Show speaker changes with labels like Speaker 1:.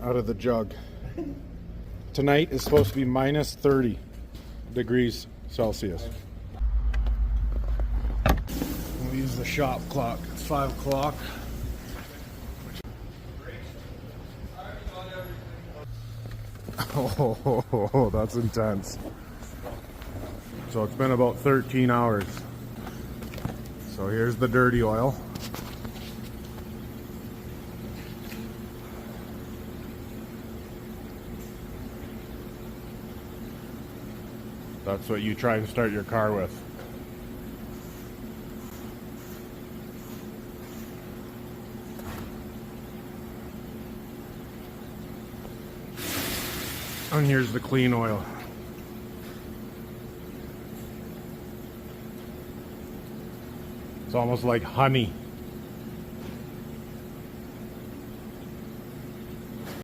Speaker 1: out of the jug. Tonight is supposed to be minus 30 degrees Celsius. We'll use the shop clock. It's 5 o'clock. Oh, that's intense. So it's been about 13 hours. So here's the dirty oil. That's what you try and start your car with. And here's the clean oil. It's almost like honey.